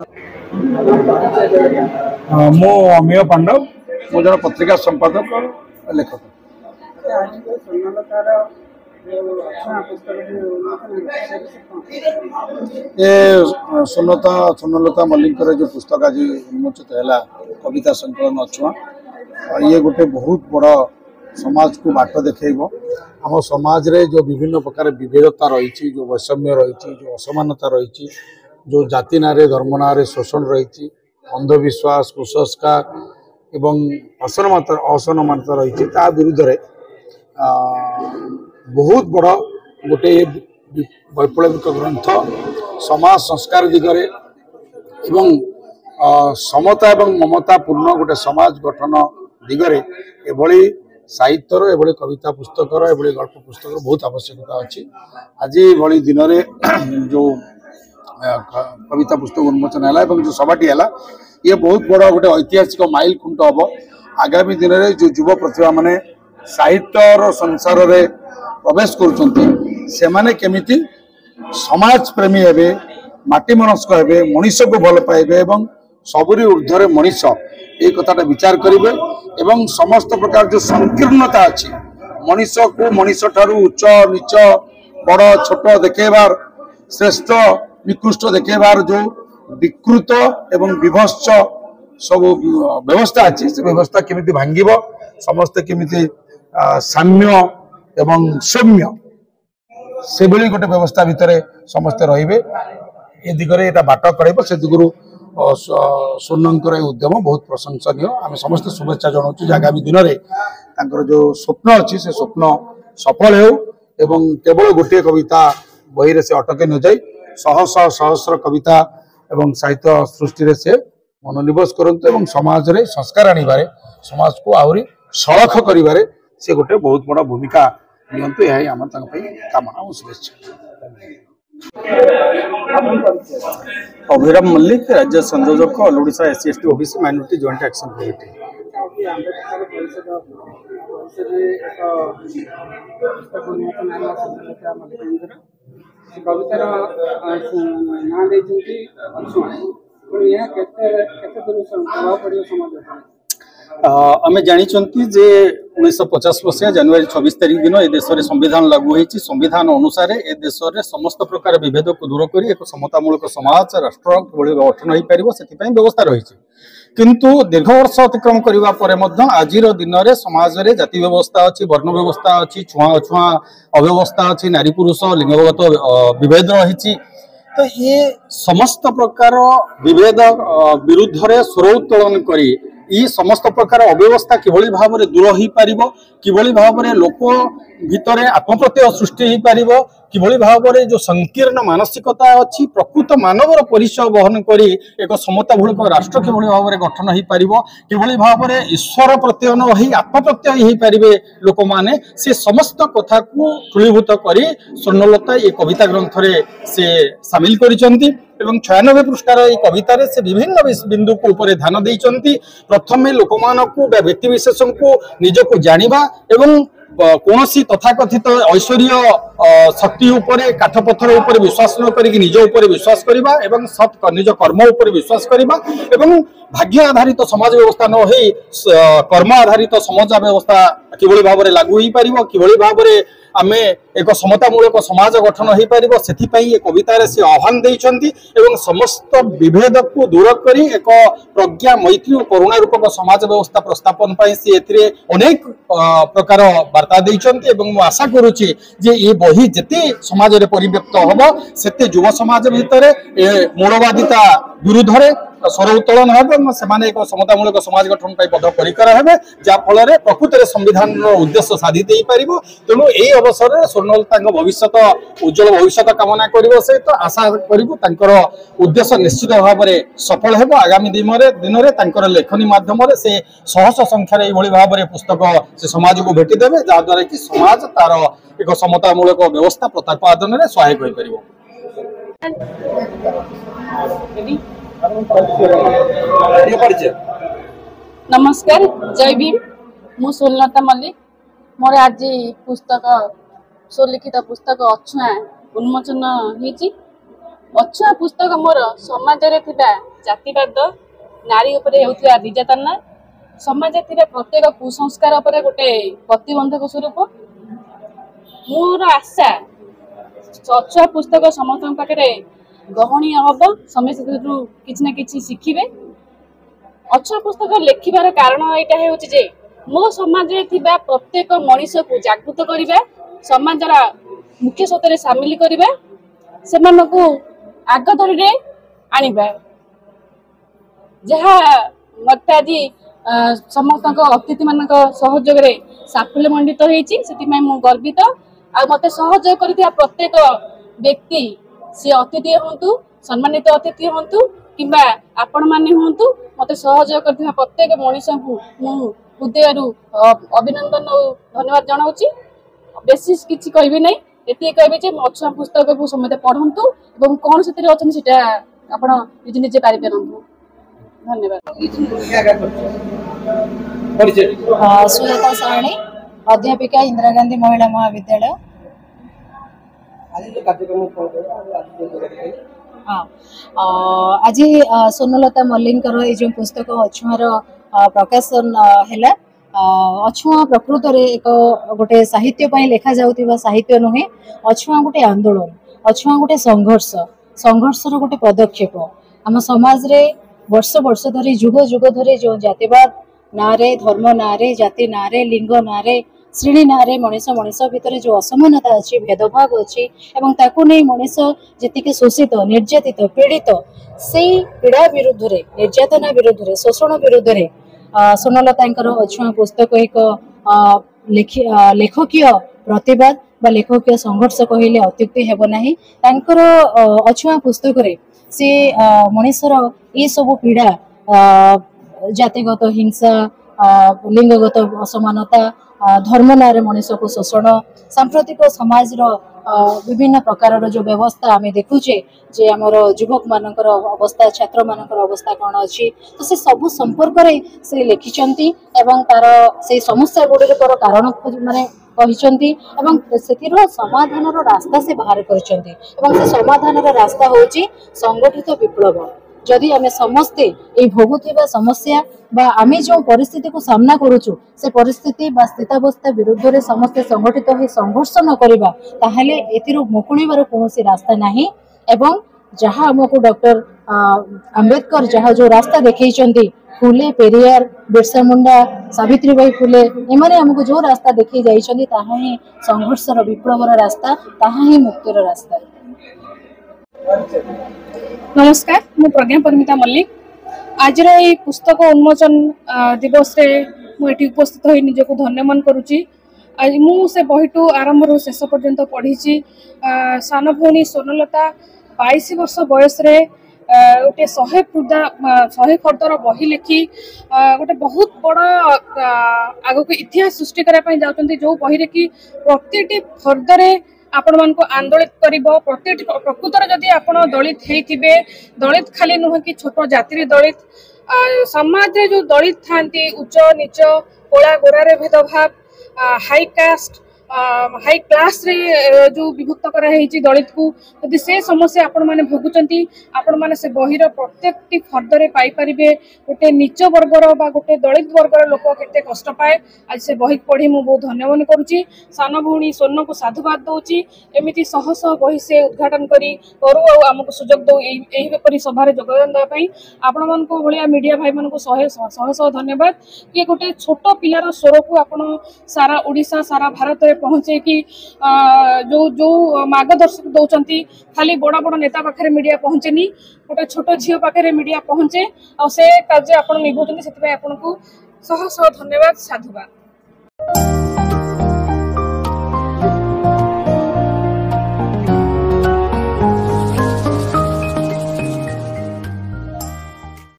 मो अमीय पांडव मो जन पत्रिका संपादक लेखक। ये सुनलता मल्लिक जो पुस्तक आज उन्मोचित है कविता संकलन अछुआ ये गोटे बहुत बड़ समाज को बाट देखब। आम समाज रे जो विभिन्न प्रकार विभेदता रही, जो वैषम्य रही, जो असमानता रही, जो जाति ना धर्म ना शोषण रही, अंधविश्वास कुसंस्कार एवं असमानता रही विरुद्ध रे बहुत बड़ गोटे वैप्लविक ग्रंथ समाज संस्कार दिगरे एवं समता एवं ममता पूर्ण गोटे समाज गठन दिगरे एभली साहित्यर एभली कविता पुस्तकर एभली गल्प पुस्तक बहुत आवश्यकता अच्छी। आज भली दिन में जो कविता पुस्तक उन्मोचन है जो सभाटी है ये बहुत बड़ा गोटे ऐतिहासिक माइल खुंट हम। आगामी दिन में जो युवा प्रतिभा माने साहित्यर संसार रे प्रवेश कर केमिति समाज प्रेमी हेबे, माटी मनस्क हेबे, मनीष को भल पाइबे एवं सबुरी ऊर्ध्वर मनीष ये कथाटा विचार करेंगे एवं समस्त प्रकार जो संकीर्णता अच्छी मनीष को मनीष ठारू उच्च नीच बड़ छोट देखेबार श्रेष्ठ निकृष्ट देखेबार जो विकृत एवं विभत्स सब व्यवस्था अच्छी से व्यवस्था केमिति भांगिब, समस्ते केमिति साम्य एवं सौम्य से भली गोटे व्यवस्था भितर समस्ते रहिबे ए दिगरे एटा बाट करेब। से दिगरु सोनंकर उद्यम बहुत प्रशंसनीय। आम समस्त शुभेच्छा जनाऊँ आगामी दिन में जो स्वप्न अच्छी से स्वप्न सफल हो एवं केवल गोटे कविता बही रे से अटके न जाई सहस्र सहस्र कविता एवं साहित्य सृष्टि से मनोनिवेश करते एवं समाज रे संस्कार आनिबारे समाज को आहरी सड़ख करिबारे से गोटे बहुत बड़ा भूमिका नियंतु यही आम कामना और शुभेच्छा। अभिराम मल्लिक राज्य संयोजक all Odisha SC ST OBC minority joint action committee. आमे जानी जे 1950 मसीहा जनवरी 26 तारिख दिन ए देश में संविधान लागू होती। संविधान अनुसार ए देश में समस्त प्रकार विभेद को दूर कर एक समतामूलक समाज राष्ट्र गठन हो पार से व्यवस्था रही। किंतु दीर्घ वर्ष अतिक्रम करने आज दिन में समाज में जाति व्यवस्था अच्छी, वर्ण व्यवस्था अच्छी, छुआ अछुआ अव्यवस्था अच्छी, नारी पुरुष लिंगगत विभेद रही। तो ये समस्त प्रकार विभेद विरुद्ध रे स्वर उत्तोलन करी समस्त प्रकार अव्यवस्था किभली भाव में दूर हो पार, किभली भाव में लोक भितर आत्मप्रत्यय सृष्टि हो पार, किभली भाव में जो संकीर्ण मानसिकता अच्छी प्रकृत मानवर परिचय बहन करी एक समतामूलक राष्ट्र किभली भाव में गठन हो पार, किभली भाव में ईश्वर प्रत्यय न हो आत्मप्रत्यय हो पारे लोक मैंने से समस्त कथा को तुलीभूत करी स्वर्णलता ये कविता ग्रंथ से सामिल करिसेंती एवं 96 पृष्ठार ये कवितार से विभिन्न बिंदु को ऊपर ध्यान देइचंती। प्रथम लोक मानकु व्यक्ति विशेष को निजको जानिबा एवं कौनसी तथाकथित ऐश्वर्य शक्ति उपरे काठपत्थर उपर विश्वास न करिक निज उपर विश्वास करिबा एवं सत निज कर्म उपर विश्वास करिबा एवं भाग्य आधारित समाज व्यवस्था न होई कर्म आधारित समाज व्यवस्था किभली भाव में लागू हो पार, किभली भाव में आमे एक समतामूलक समाज गठन हो पार से ये कवितार से आह्वान देइछंती एवं समस्त विभेद को दूर करी एक प्रज्ञा मैत्री और करुणा रूपक समाज व्यवस्था प्रस्थापन सी एथिरे अनेक प्रकार वार्ता देइछंती एवं मु आशा करुछि जे ये बही जेते समाज रे परिव्याप्त होबो सेते युवा समाज भितर मूलवादिता विरुद्ध रे स्वर उत्तोलन हे से एक समतामूलक समाज गठन बद्धपरिकर हे जहाँफल प्रकृत में संविधान उद्देश्य साधित हो पार। तेणु यही अवसर में स्वर्णलता भविष्य उज्जवल भविष्य कामना करने सहित आशा कर उद्देश्य निश्चित भाव में सफल हो। आगामी दिन में लेखनी मध्यम से सहस्र संख्यार ये भाव में पुस्तक से समाज को भेटिदेवे जहाद्वारा कि समाज तार एक समतामूलक व्यवस्था प्रतिपादन में सहायक हो पार। नमस्कार, जय भीम। मु स्वर्णलता मल्लिक। मोर आज पुस्तक स्वलिखित पुस्तक अछुआ उन्मोचन होती। ଅଛୁଆଁ ପୁସ୍ତକ ମୋର ସମାଜରେ ଥିବା ଜାତିବାଦ, ନାରୀ ଉପରେ ହେଉଥିବା ନିର୍ଯାତନା, ସମାଜରେ ଥିବା ପ୍ରତ୍ୟେକ କୁସଂସ୍କାର ଉପରେ ଗୋଟେ ପ୍ରତିବନ୍ଧକ ସ୍ୱରୂପ। ମୋର ଆଶା ଅଛୁଆଁ ପୁସ୍ତକ ସମସ୍ତଙ୍କ ପାଖରେ ଗହଣୀୟ ହବ, ସମସ୍ତେ ସେଥିରୁ କିଛି ନା କିଛି ଶିଖିବେ। ଅଛୁଆଁ ପୁସ୍ତକ ଲେଖିବାର କାରଣ ଏଇଟା ହେଉଛି ଯେ ମୋ ସମାଜରେ ଥିବା ପ୍ରତ୍ୟେକ ମଣିଷକୁ ଜାଗୃତ କରିବା, ସମାଜର ମୁଖ୍ୟ ସ୍ରୋତରେ ସାମିଲ କରିବା, ସେମାନଙ୍କୁ ଆଗ ଧାଡ଼ିରେ ଆଣିବା। ଯାହା ମୋତେ ଆଜି ସମସ୍ତଙ୍କ ଅତିଥିମାନଙ୍କ ସହଯୋଗରେ ସାଫଲ୍ୟମଣ୍ଡିତ ହେଇଛି, ସେଥିପାଇଁ ମୁଁ ଗର୍ବିତ। ଆଉ ମୋତେ ସହଯୋଗ କରିଥିବା ପ୍ରତ୍ୟେକ ବ୍ୟକ୍ତି, ସେ ଅତିଥି ହୁଅନ୍ତୁ, ସମ୍ମାନିତ ଅତିଥି ହୁଅନ୍ତୁ କିମ୍ବା ଆପଣମାନେ ହୁଅନ୍ତୁ, ମୋତେ ସହଯୋଗ କରିଥିବା ପ୍ରତ୍ୟେକ ମଣିଷଙ୍କୁ ମୁଁ ହୃଦୟରୁ ଅଭିନନ୍ଦନ ଓ ଧନ୍ୟବାଦ ଜଣାଉଛି। ବେଶୀ କିଛି କହିବି ନାହିଁ, ଏତିକି କହିବି ଯେ ଅଛୁଆଁ ପୁସ୍ତକକୁ ସମସ୍ତେ ପଢ଼ନ୍ତୁ ଏବଂ କ'ଣ ସେଥିରେ ଅଛନ୍ତି ସେଟା ଆପଣ ନିଜେ ନିଜେ ପାରିପାରନ୍ତୁ। ଧନ୍ୟବାଦ। ସୁଜାତା ସାହାଣୀ, ଅଧ୍ୟାपिକା, ଇନ୍ଦିରା ଗାନ୍ଧୀ ମହିଳା ମହାବିଦ୍ୟାଳୟ। आज स्वर्णलता मल्लिकर ये पुस्तक अछुआर प्रकाशन है। अछुआ प्रकृत एक गोटे साहित्य लेखा जाउथिबा साहित्य नुहे, अछुआ गोटे आंदोलन, अछुआ गोटे संघर्षर गोटे पदक्षेप। आम समाज रे वर्ष वर्ष धरी जुग जुग धरी जो जातिवाद नारे, धर्म नारे, जाति नारे, लिंग नारे, श्रेणी नारे मनीष मनीष भितर जो असमानता अच्छी, भेदभाव अच्छी एवं ताकू नहीं मनीष जी शोषित, निर्यातित, पीड़ित, से पीड़ा विरुद्ध रे, निर्यातना विरुद्ध रे, शोषण विरुद्ध रे स्वर्णलता अछुआ पुस्तक एक लेखकीय प्रतिवाद बा लेखकीय संघर्ष कहले अत्युक्ति हेब नाही। तांकर अछुआ पुस्तक रे से मनीषर ये सब पीड़ा, जातिगत हिंसा, लिंगगत असमानता, धर्म नारे मनीष को शोषण, सांप्रतिक समाज विभिन्न प्रकार जो व्यवस्था आम देखुचे जे आमर युवक मानकर अवस्था, छात्र मानकर अवस्था कौन अच्छी, तो से सब संपर्क रे से लिखिचंती एवं तार से समस्या गुड़िकर कारण माने कहिचंती एवं सेतिर समाधान रास्ता से बाहर करचंती एवं से समाधान रास्ता होची संगठित विप्लव। जदि आमे समस्ते ए भोगुथिबा समस्या बा आमे जो परिस्थिति को सामना करूछु से परिस्थिति बा स्थितावस्था विरुद्ध रे समस्ते संगठित हो संघर्ष न करिबा ताहले एतिरो मुकुणीबार कोनोसी रास्ता नाही। एवं जहाँ हमको डॉक्टर अंबेडकर जहाँ जो रास्ता देखैचंती, फुले पेरियार, बिरसा मुंडा, सावित्रीबाई फुले, एमाने हमको जो रास्ता देखै जाइचंती ताहा ही संघर्षर विप्लवर रास्ता, ताहा ही मुक्तिर रास्ता। नमस्कार, मु प्रज्ञा परमिता मल्लिक। आज ये पुस्तक उन्मोचन दिवस रे मुझे उपस्थित हो निजक धन्य मन करुच्ची। आज मुझे बहीटू आरंभ रू शेष पर्यंत पढ़ी। सान भौणी स्वर्णलता 22 वर्ष बयस गोटे 100 फर्दर बही लिखि गोटे बहुत बड़ आग को इतिहास सृष्टि करने जाऊँगी, जो बही कि प्रत्येक फर्दरे आपण मान को आंदोलित करिबो। प्रत्येक प्रकृतर जदि आपण दलित हेइथिबे, दलित खाली नुह कि छोट जाति दलित, समाज रे जो दलित थांती, उच्च नीच, कोला गोरा रे भेदभाव, हाई कास्ट, हाई क्लास रे जो विभक्त करा हेइची दलित को, यदि से समस्या आपण माने भोगुचंती, आपण माने से बहिर प्रत्येक फर्दरे पाई परिबे। गोटे नीच वर्गर बा गोटे दलित वर्गर लोक केते कष्ट पाए, आज से बही पढ़ी मु बहुत धन्यवाद करुच्ची। सान भौणी स्वर्ण को साधुवाद दउची, एमिति शह शह बही से उद्घाटन करी करू आ हमको सुजोग दउ एही बेपरि सभारे योगदान देबा पई आपण मानको भलिया मीडिया भाई मानको शह धन्यवाद कि गोटे छोट पिलार स्वर को आपण सारा ओडिशा, सारा भारत रे पहुंचे कि जो जो मार्गदर्शक दौरान खाली बड़ बड़ नेता पाखे मीडिया पहुंचेनी, गोटे छोट झील पाखे मीडिया पहुंचे आ से कार्य आप निभाउछन्ती, सेतिपय आपनको शह शह धन्यवाद, साधुवाद।